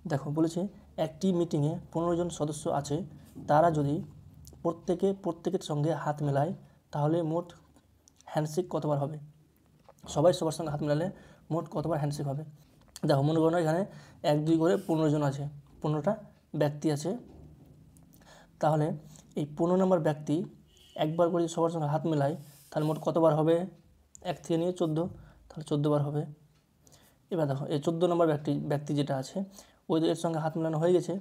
দেখো বলেছে একটি মিটিংয়ে 15 জন সদস্য আছে, তারা যদি প্রত্যেকের সঙ্গে হাত মেলায় তাহলে মোট হ্যান্ডশেক কতবার হবে? সবাই সবার সঙ্গে হাত মেলালে মোট কতবার হ্যান্ডশেক হবে? দেখো মনে করো না এখানে 1 2 করে 15 জন আছে, 15টা ব্যক্তি আছে, তাহলে এই 15 নম্বর ব্যক্তি একবার করে যদি সবার সঙ্গে হাত মেলায় তাহলে মোট কতবার হবে? 1 থেকে নিয়ে 14, তাহলে 14 বার হবে। এবার দেখো এই 14 নম্বর ব্যক্তি যেটা আছে ওই এর সঙ্গে হাত মেলানো হয়ে গেছে,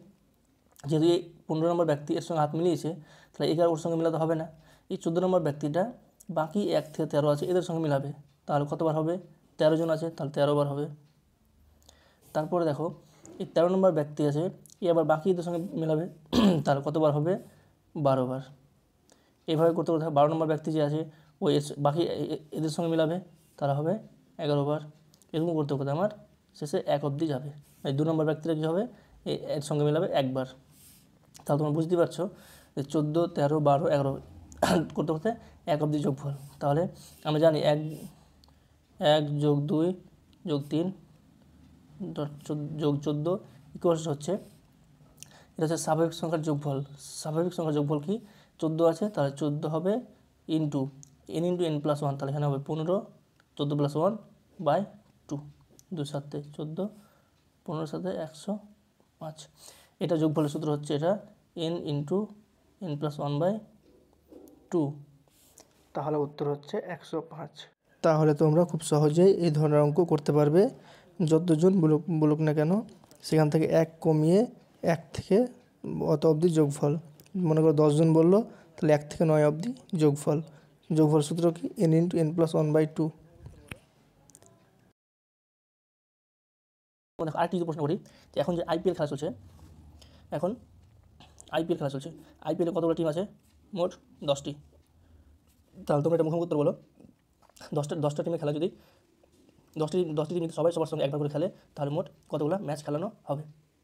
যেহেতু এই 15 নম্বর ব্যক্তি এর সঙ্গে হাত মিলিয়েছে তাহলে এগারো ওর সঙ্গে মেলাতে হবে না। এই 14 নম্বর ব্যক্তিটা বাকি 1 থেকে 13 আছে এদের সঙ্গে মেলাবে, তাহলে কতবার হবে? 13 জন আছে তাহলে 13 বার হবে। তারপরে দেখো এই 13 নম্বর ব্যক্তি আছে, এ আবার বাকি এদের সঙ্গে মেলাবে, তাহলে কতবার হবে? 12 বার। এইভাবে করতে করতে 12 নম্বর ব্যক্তি যে আছে ওই বাকি এদের সঙ্গে মেলাবে, তারা হবে 11 বার। এরকম করতে করতে আমার শেষে 1 অবধি যাবে। এই 2 নম্বর ব্যক্তিরা কী হবে? এর সঙ্গে মেলাবে একবার। তাহলে তোমরা বুঝতে পারছো যে 14, 13, 12, 11 করতে করতে 1 অবধি যোগফল। তাহলে আমরা জানি 1 + 2 + 3 + 14 ইকুয়ালস হচ্ছে, এটা হচ্ছে স্বাভাবিক সংখ্যার যোগফল। স্বাভাবিক সংখ্যার যোগফল কি? 14 আছে তাহলে 14 হবে ইন্টু n × n+1, তাহলে এখানে হবে 15, 14 + 1/2, 2 7 14, 15 7 105। এটা যোগফলের সূত্র হচ্ছে এটা n × n+1/2, তাহলে উত্তর হচ্ছে 105। তাহলে তোমরা খুব সহজেই এই ধরনের অঙ্ক করতে পারবে, যতজন বলুক না কেন সেখান থেকে 1 কমিয়ে 1 থেকে অত অবধি যোগফল। মনে করো 10 জন বললো তাহলে 1 থেকে 9 অবধি যোগফল। যোগফল সূত্র কি? n × n+1/2। দেখো আরেকটি প্রশ্ন করি যে এখন যে আইপিএল খেলা চলছে, আইপিএলে কতগুলো টিম আছে? মোট 10টি। তাহলে তোমরা এটা মুখোমুখি উত্তর বলো। 10টা টিমে খেলা যদি 10টি টিম যদি সবাই সবার সঙ্গে একবার করে খেলে তাহলে মোট কতগুলো ম্যাচ খেলানো হবে?